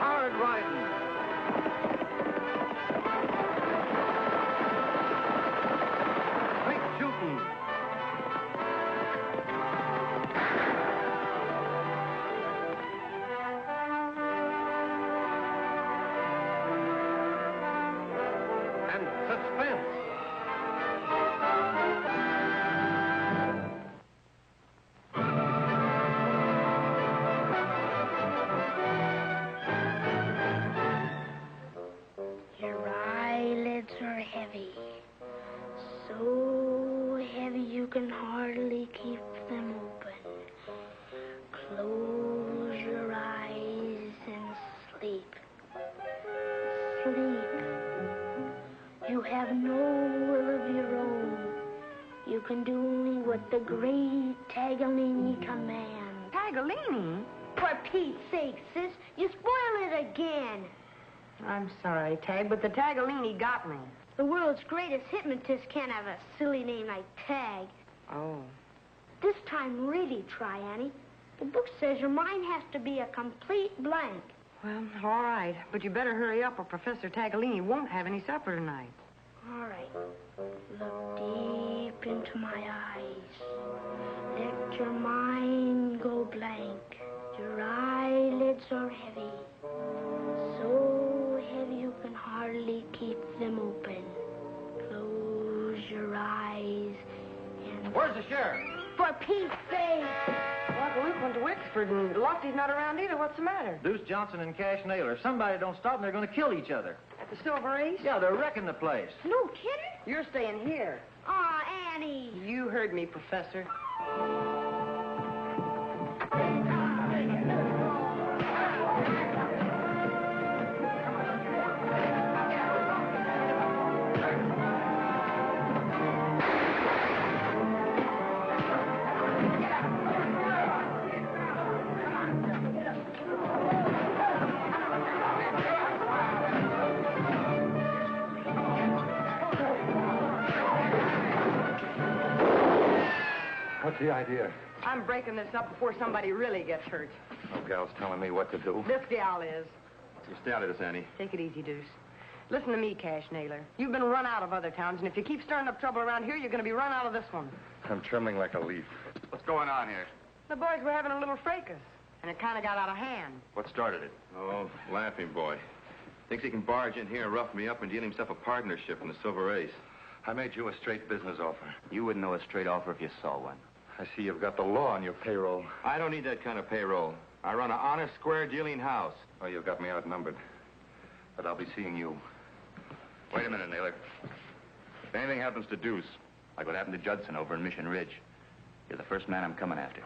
hard riding. Quick shooting. And suspense. Your eyelids are heavy, so heavy you can hardly keep them open. Close your eyes and sleep. Sleep. You have no will of your own. You can do only what the great Tagalini commands. Tagalini? For Pete's sake, sis, you spoil it again. I'm sorry, Tag, but the Tagalini got me. The world's greatest hypnotist can't have a silly name like Tag. Oh. This time, really try, Annie. The book says your mind has to be a complete blank. Well, all right. But you better hurry up or Professor Tagalini won't have any supper tonight. All right. Look deep into my eyes. Let your mind go blank. Your eyelids are heavy. So heavy you can hardly keep them open. Close your eyes and... Where's the sheriff? For Pete's sake! Well, Luke went to Wexford, and Lofty's not around either. What's the matter? Deuce Johnson and Cash Naylor. If somebody don't stop them, they're going to kill each other. At the Silver Ace? Yeah, they're wrecking the place. No kidding? You're staying here. Aw, Annie. You heard me, Professor. What's the idea? I'm breaking this up before somebody really gets hurt. No gal's telling me what to do. This gal is. You stay out of this, Annie. Take it easy, Deuce. Listen to me, Cash Naylor. You've been run out of other towns, and if you keep stirring up trouble around here, you're going to be run out of this one. I'm trembling like a leaf. What's going on here? The boys were having a little fracas, and it kind of got out of hand. What started it? Oh, laughing boy. Thinks he can barge in here and rough me up and deal himself a partnership in the Silver Ace. I made you a straight business offer. You wouldn't know a straight offer if you saw one. I see you've got the law on your payroll. I don't need that kind of payroll. I run an honest, square dealing house. Oh, you've got me outnumbered. But I'll be seeing you. Wait a minute, Naylor. If anything happens to Deuce, Like what happened to Judson over in Mission Ridge. You're the first man I'm coming after.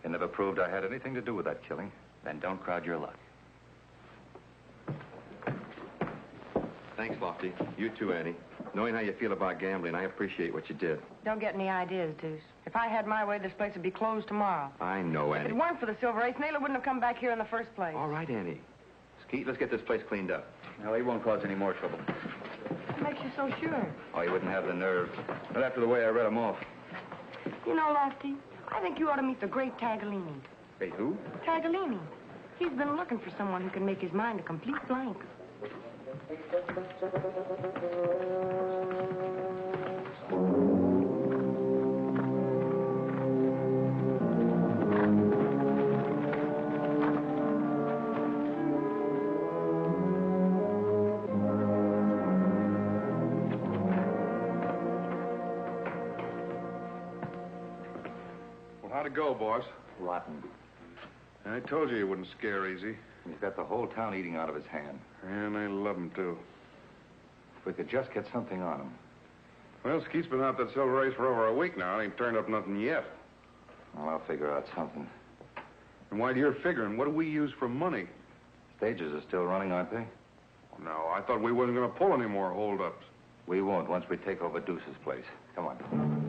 you never proved I had anything to do with that killing. Then don't crowd your luck. Thanks, Lofty. You too, Annie. Knowing how you feel about gambling, I appreciate what you did. Don't get any ideas, Deuce. If I had my way, this place would be closed tomorrow. I know, If Annie. it weren't for the Silver Ace, Naylor wouldn't have come back here in the first place. All right, Annie. Skeet, let's get this place cleaned up. No, he won't cause any more trouble. What makes you so sure? Oh, he wouldn't have the nerve. Not after the way I read him off. You know, Lofty, I think you ought to meet the great Tagalini. Hey, who? Tagalini. He's been looking for someone who can make his mind a complete blank. Well, how'd it go, boss? Rotten. I told you he wouldn't scare easy. He's got the whole town eating out of his hand. And I love him, too. If we could just get something on him. Well, Skeet's been out that Silver Ace for over a week now. Ain't turned up nothing yet. Well, I'll figure out something. And while you're figuring, what do we use for money? Stages are still running, aren't they? No, I thought we wasn't going to pull any more holdups. We won't once we take over Deuce's place. Come on.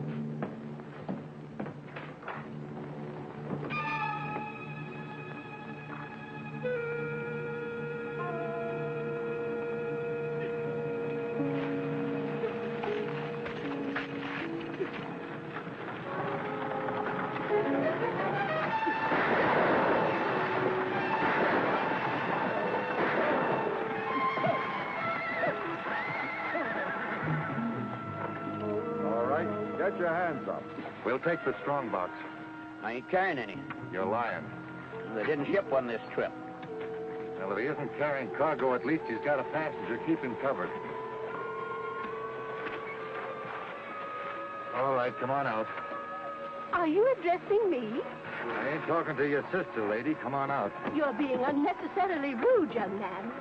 Put your hands up. We'll take the strong box. I ain't carrying any. You're lying. They didn't ship one this trip. Well, if he isn't carrying cargo, at least he's got a passenger. Keep him covered. All right, come on out. Are you addressing me? I ain't talking to your sister, lady. Come on out. You're being unnecessarily rude, young man.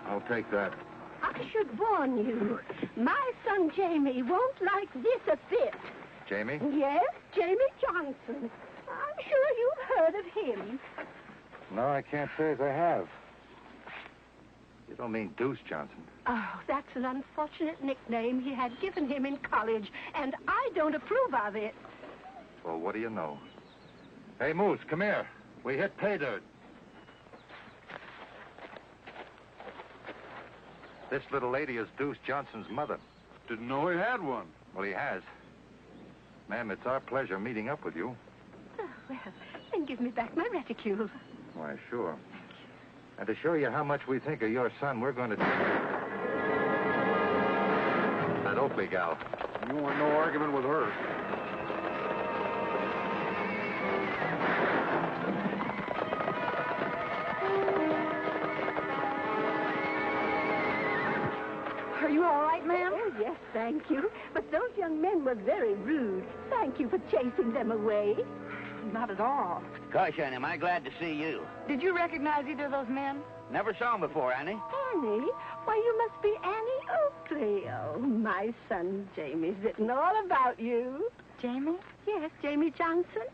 I'll take that. I should warn you. My son Jamie won't like this a bit. Jamie? Yes, Jamie Johnson. I'm sure you've heard of him. No, I can't say as I have. You don't mean Deuce Johnson. Oh, that's an unfortunate nickname he had given him in college, and I don't approve of it. Well, what do you know? Hey, Moose, come here. We hit pay dirt. This little lady is Deuce Johnson's mother. Didn't know he had one. Well, he has. Ma'am, it's our pleasure meeting up with you. Oh, well, then give me back my reticule. Why, sure. And to show you how much we think of your son, we're going to take that Oakley gal. You want no argument with her. Are you all right, ma'am? Oh, yes, thank you. But those young men were very rude. Thank you for chasing them away. Not at all. Gosh, Annie, am I glad to see you. Did you recognize either of those men? Never saw him before, Annie. Annie? Why, you must be Annie Oakley. Oh, my son Jamie's written all about you. Jamie? Yes, Jamie Johnson.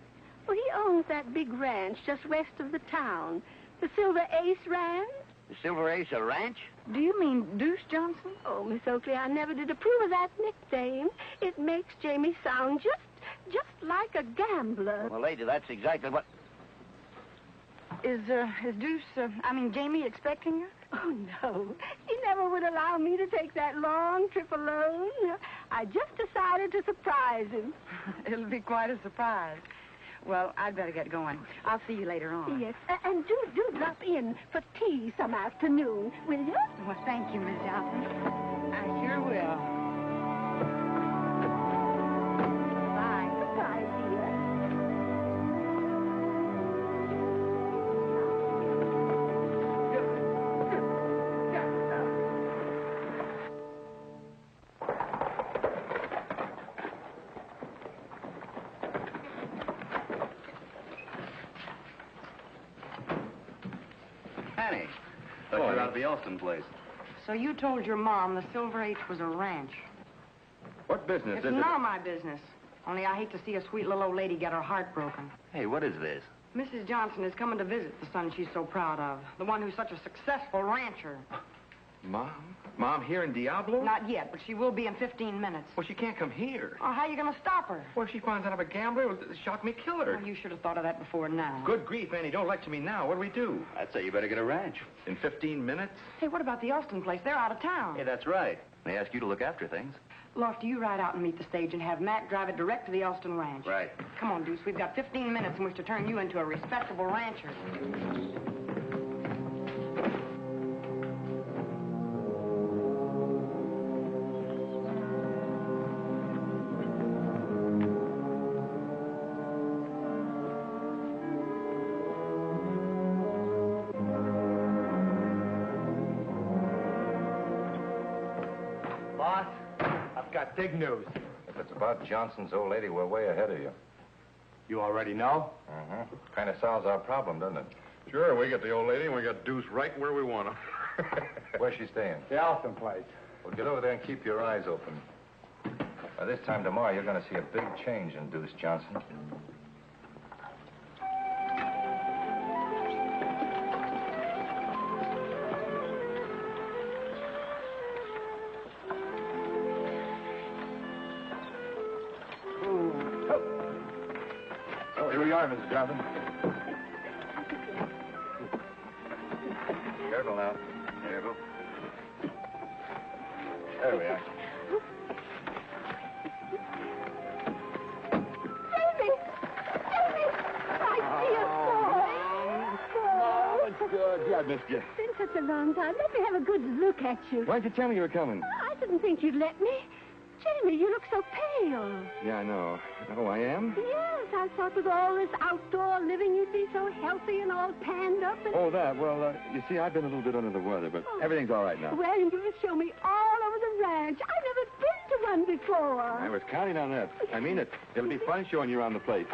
Well, he owns that big ranch just west of the town. The Silver Ace Ranch. The Silver Ace a ranch? Do you mean Deuce Johnson? Oh, Miss Oakley, I never did approve of that nickname. It makes Jamie sound just like a gambler. Well, lady, that's exactly what... Is Jamie expecting you? Oh, no. He never would allow me to take that long trip alone. I just decided to surprise him. It'll be quite a surprise. Well, I'd better get going. I'll see you later on. Yes, and do drop in for tea some afternoon, will you? Well, thank you, Miss Johnson. I sure will. Bye. Goodbye, dear. Annie, thought you were out of the Elston place. So you told your mom the Silver H was a ranch. What business It's is none it? of my business. Only I hate to see a sweet little old lady get her heart broken. Hey, what is this? Mrs. Johnson is coming to visit the son she's so proud of. The one who's such a successful rancher. Mom? Mom here in Diablo? Not yet, but she will be in 15 minutes. Well, she can't come here. Oh, how are you going to stop her? Well, if she finds out I'm a gambler, it'll shock me, kill her. Well, you should have thought of that before now. Good grief, Annie, don't lecture me now. What do we do? I'd say you better get a ranch. In 15 minutes? Hey, what about the Elston place? They're out of town. Hey, that's right. They ask you to look after things. Lofty, you ride out and meet the stage and have Matt drive it direct to the Elston Ranch. Right. Come on, Deuce. We've got 15 minutes in which to turn you into a respectable rancher. Boss, I've got big news. If it's about Johnson's old lady, we're way ahead of you. You already know? Uh-huh. Kind of solves our problem, doesn't it? Sure, we get the old lady and we got Deuce right where we want him. Where's she staying? The Elston place. Well, get over there and keep your eyes open. By this time tomorrow, you're going to see a big change in Deuce Johnson. Oh, here we are, Mrs. Johnson. Careful now. Careful. There we are. Jamie! Jamie! My dear boy! Oh, it's good. Yeah, I missed you. It's been such a long time. Let me have a good look at you. Why didn't you tell me you were coming? I didn't think you'd let me. Jamie, you look so pale. Yeah, I know. Oh, I am? Yes, I thought with all this outdoor living you'd be so healthy and all tanned up. And... Oh, that. Well, you see, I've been a little bit under the weather, but everything's all right now. Well, you can show me all over the ranch. I've never been to one before. I was counting on that. I mean it. It'll be fun showing you around the place.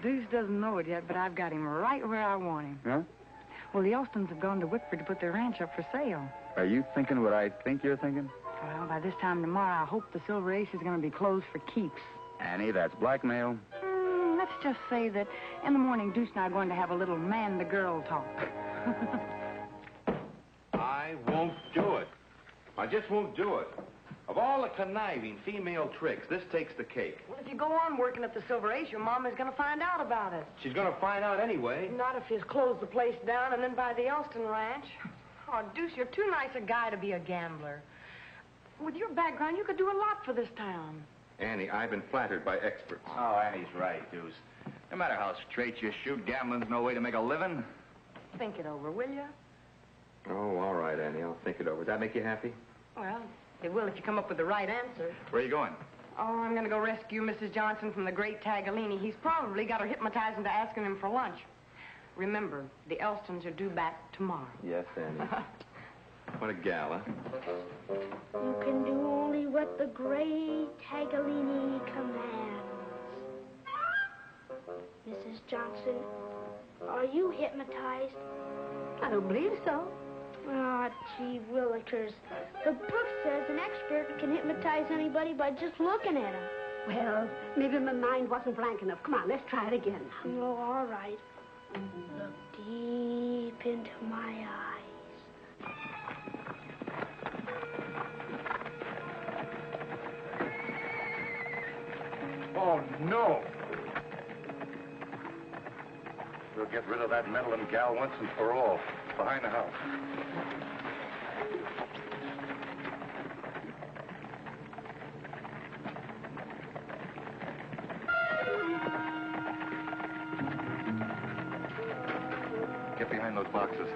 Deuce doesn't know it yet, but I've got him right where I want him. Huh? Well, the Elstons have gone to Wickford to put their ranch up for sale. Are you thinking what I think you're thinking? Well, by this time tomorrow, I hope the Silver Ace is going to be closed for keeps. Annie, that's blackmail. Let's just say that in the morning, Deuce and I are going to have a little man-to-girl talk. I won't do it. I just won't do it. Of all the conniving female tricks, this takes the cake. Well, if you go on working at the Silver Ace, your mom is going to find out about it. She's going to find out anyway. Not if you close the place down and then buy the Elston Ranch. Oh, Deuce, you're too nice a guy to be a gambler. With your background, you could do a lot for this town. Annie, I've been flattered by experts. Oh, Annie's right, Deuce. No matter how straight you shoot, gambling's no way to make a living. Think it over, will you? Oh, all right, Annie. I'll think it over. Does that make you happy? Well, it will if you come up with the right answer. Where are you going? Oh, I'm going to go rescue Mrs. Johnson from the great Tagalini. He's probably got her hypnotized into asking him for lunch. Remember, the Elstons are due back tomorrow. Yes, Annie. What a gal, huh? You can do only what the great Tagalini commands. Mrs. Johnson, are you hypnotized? I don't believe so. Ah, gee willikers. The book says an expert can hypnotize anybody by just looking at him. Well, maybe my mind wasn't blank enough. Come on, let's try it again. Oh, all right. Look deep into my eyes. Oh, no. We'll get rid of that meddling gal once and for all. Behind the house. Get behind those boxes.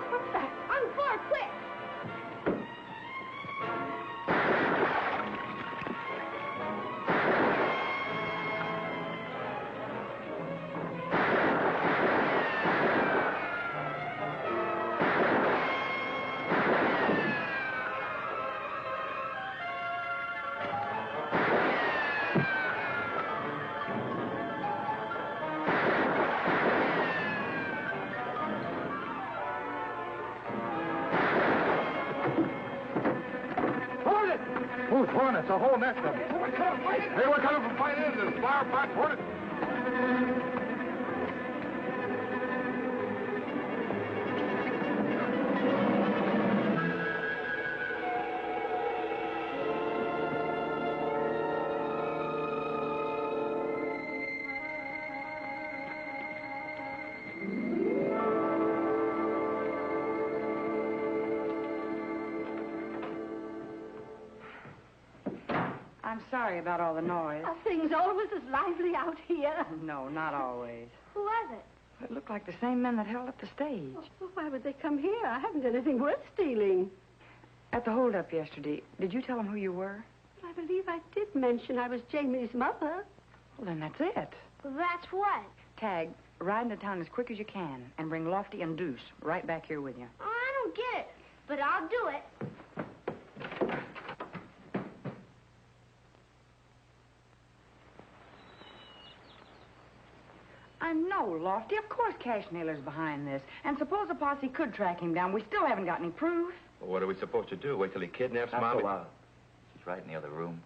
What's that? On the floor, quick! Who's hornets? A whole nest of them. Hey, we're coming from fight in. There's flower pots, hornets. I'm sorry about all the noise. Are things always as lively out here? No, not always. Who was it? It looked like the same men that held up the stage. Well, why would they come here? I haven't done anything worth stealing. At the holdup yesterday, did you tell them who you were? I believe I did mention I was Jamie's mother. Well, then that's it. Well, that's what? Tag, ride into town as quick as you can and bring Lofty and Deuce right back here with you. Oh, I don't get it, but I'll do it. I know, Lofty. Of course Cash Naylor's behind this. And suppose the posse could track him down. We still haven't got any proof. Well, what are we supposed to do? Wait till he kidnaps Not Mommy? so loud. She's right in the other room.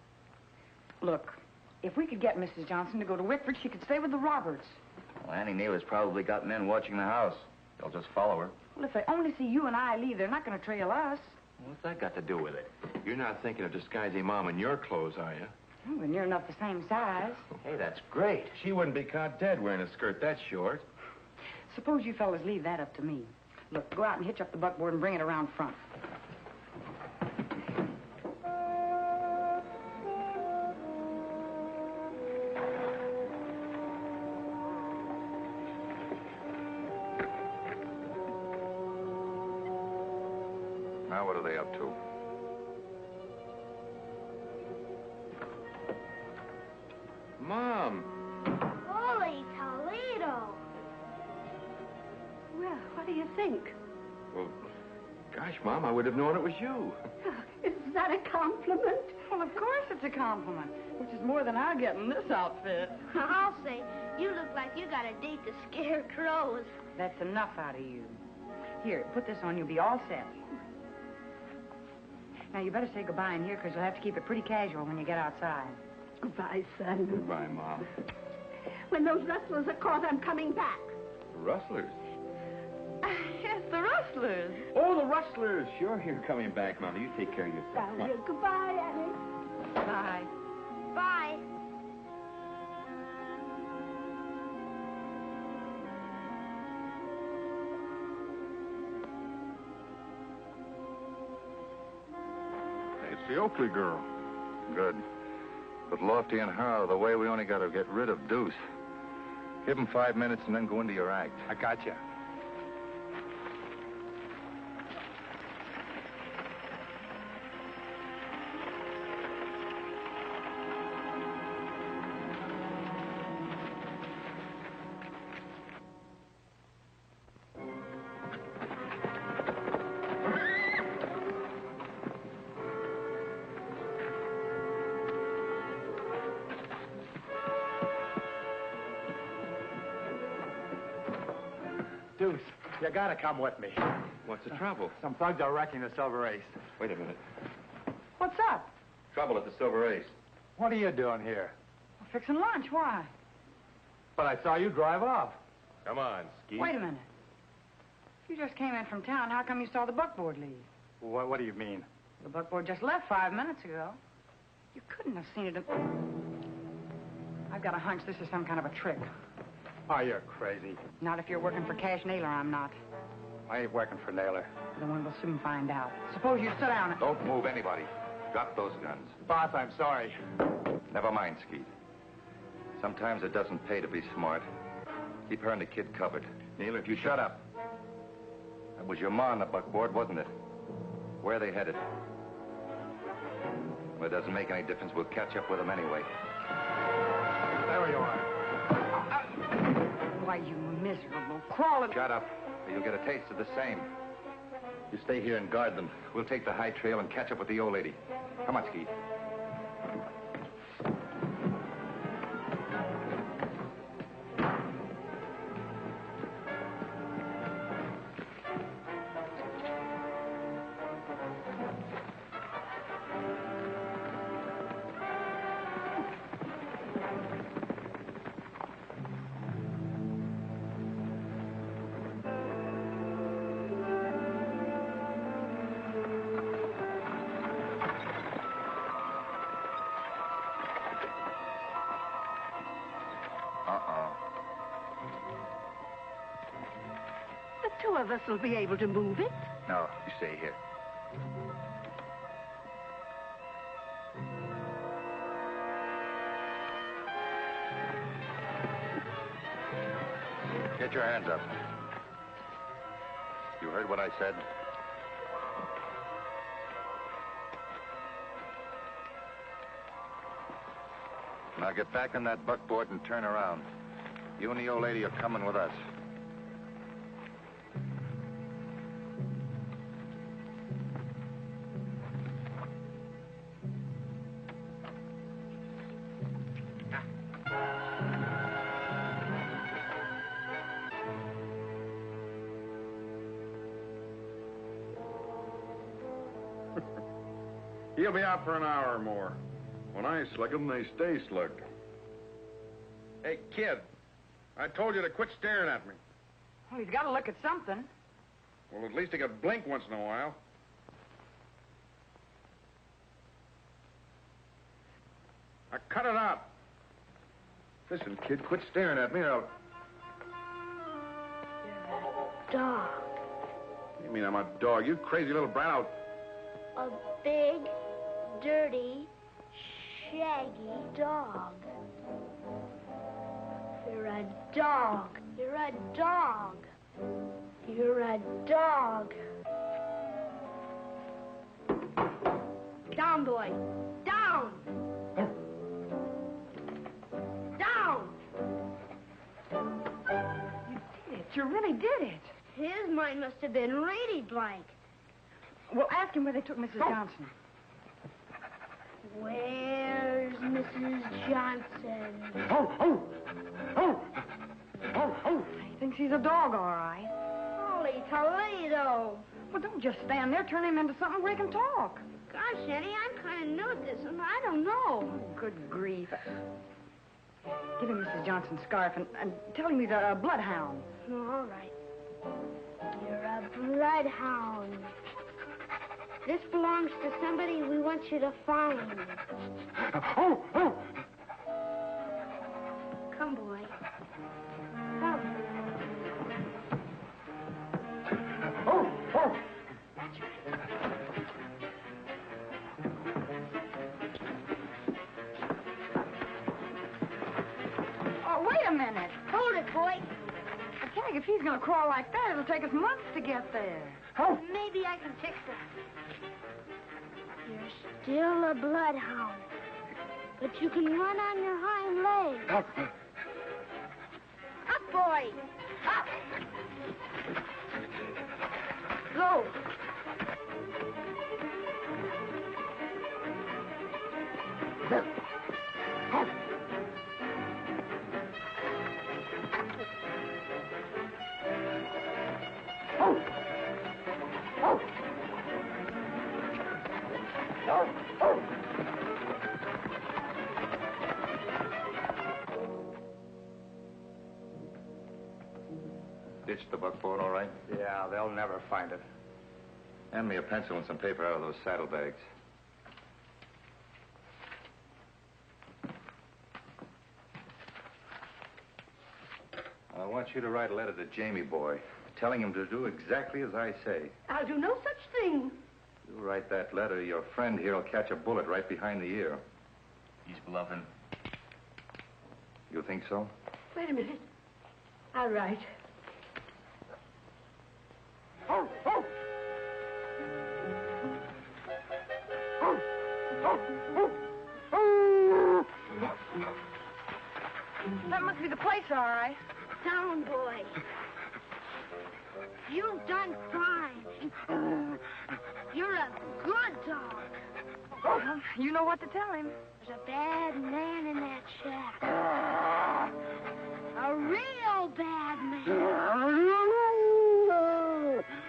Look, if we could get Mrs. Johnson to go to Wickford, she could stay with the Roberts. Well, Annie Naylor's probably got men watching the house. They'll just follow her. Well, if they only see you and I leave, they're not going to trail us. What's that got to do with it? You're not thinking of disguising Mom in your clothes, are you? Oh, we're near enough the same size. Hey, that's great. She wouldn't be caught dead wearing a skirt that short. Suppose you fellas leave that up to me. Look, go out and hitch up the buckboard and bring it around front. Now what are they up to? Mom! Holy Toledo! Well, what do you think? Well, gosh, Mom, I would have known it was you. Is that a compliment? Well, of course it's a compliment, which is more than I get in this outfit. I'll say, you look like you got a date to scare crows. That's enough out of you. Here, put this on. You'll be all set. Now, you better say goodbye in here, because you'll have to keep it pretty casual when you get outside. Goodbye, son. Goodbye, Mom. When those rustlers are caught, I'm coming back. Rustlers? Yes, the rustlers. Oh, the rustlers. Sure, you're coming back, Mom. You take care of yourself. Now, goodbye, Annie. Bye. Bye. It's the Oakley girl. Good. But Lofty and Harrow, the way we only got to get rid of Deuce. Give him 5 minutes and then go into your act. I got you. Deuce, you gotta come with me. What's the trouble? Some thugs are wrecking the Silver Ace. Wait a minute. What's up? Trouble at the Silver Ace. What are you doing here? We're fixing lunch. Why? But I saw you drive off. Come on, Skeet. Wait a minute. You just came in from town. How come you saw the buckboard leave? What do you mean? The buckboard just left 5 minutes ago. You couldn't have seen it. I've got a hunch this is some kind of a trick. Oh, you're crazy. Not if you're working for Cash Naylor, I'm not. I ain't working for Naylor. The one will soon find out. Suppose you sit down and... Don't move anybody. Drop those guns. Boss, I'm sorry. Never mind, Skeet. Sometimes it doesn't pay to be smart. Keep her and the kid covered. Naylor, if you Shut up. That was your ma on the buckboard, wasn't it? Where are they headed? Well, it doesn't make any difference. We'll catch up with them anyway. There you are. Why, you miserable crawling... Shut up, or you'll get a taste of the same. You stay here and guard them. We'll take the high trail and catch up with the old lady. Come on, Skeet. The two of us will be able to move it. No, you stay here. Get your hands up. You heard what I said? Now get back on that buckboard and turn around. You and the old lady are coming with us. He'll be out for an hour or more. When I slug him, they stay slugged. Hey, kid, I told you to quit staring at me. Well, he's got to look at something. Well, at least he could blink once in a while. Now, cut it out. Listen, kid, quit staring at me or I'll... Dog. What do you mean I'm a dog? You crazy little brat. A big, dirty, shaggy dog. You're a dog. You're a dog. You're a dog. Down, boy. Down. Down. You did it. You really did it. His mind must have been really blank. Well, ask him where they took Mrs. Johnson. Where's Mrs. Johnson? He thinks he's a dog, all right. Holy Toledo. Well, don't just stand there. Turn him into something where he can talk. Gosh, Eddie, I'm kind of new at this, and I don't know. Good grief. Give him Mrs. Johnson's scarf and tell him he's a bloodhound. All right. You're a bloodhound. This belongs to somebody we want you to find. Come, boy. Come. That's right. Oh, wait a minute. Hold it, boy. I tell you, if he's going to crawl like that, it'll take us months to get there. Maybe I can fix it. You're still a bloodhound, but you can run on your hind legs. Up, boy. Up. Go. Ditched the buckboard, all right? Yeah, they'll never find it. Hand me a pencil and some paper out of those saddlebags. I want you to write a letter to Jamie boy, telling him to do exactly as I say. I'll do no such thing. You write that letter, your friend here will catch a bullet right behind the ear. He's bluffing. You think so? Wait a minute. All right. That must be the place, all right. Down, boy. You've done fine. You're a good dog. Well, you know what to tell him. There's a bad man in that shack. A real bad man.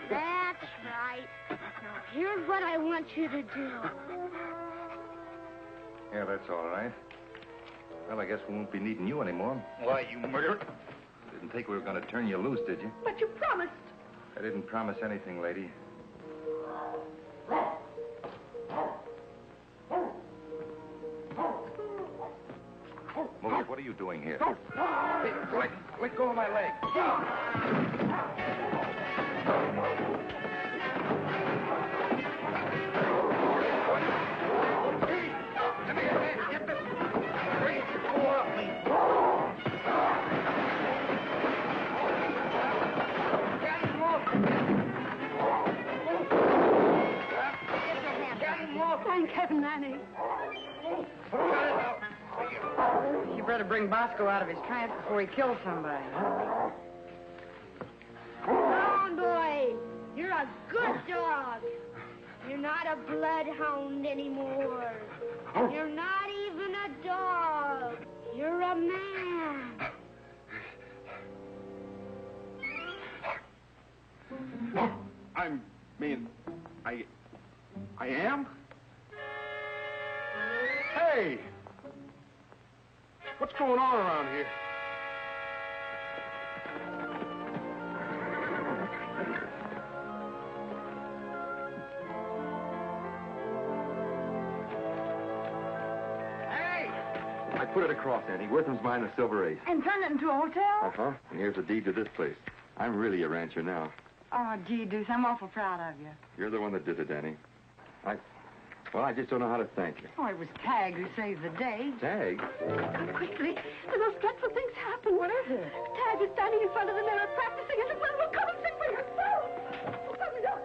That's right. Now, here's what I want you to do. Yeah, that's all right. Well, I guess we won't be needing you anymore. Why, you murderer? Didn't think we were going to turn you loose, did you? But you promised. I didn't promise anything, lady. Moses, what are you doing here? Hey, let go of my leg. Hey, let me get this. Wait, go off me. Thank heaven, Annie. You better bring Bosco out of his trance before he kills somebody. Come on, boy. You're a good dog. You're not a bloodhound anymore. You're not even a dog. You're a man. I am? Hey! What's going on around here? Hey! I put it across, Annie. Wortham's mine a silver ace. And turn it into a hotel? Uh-huh. And here's the deed to this place. I'm really a rancher now. Oh, gee, Deuce, I'm awful proud of you. You're the one that did it, Annie. I just don't know how to thank you. Oh, it was Tag who saved the day. Tag? Come quickly. The most dreadful things happen. What is it? Tag is standing in front of the mirror practicing as a well. Well, come and see for yourself. Come look.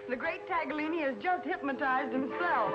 The great Taglioni has just hypnotized himself.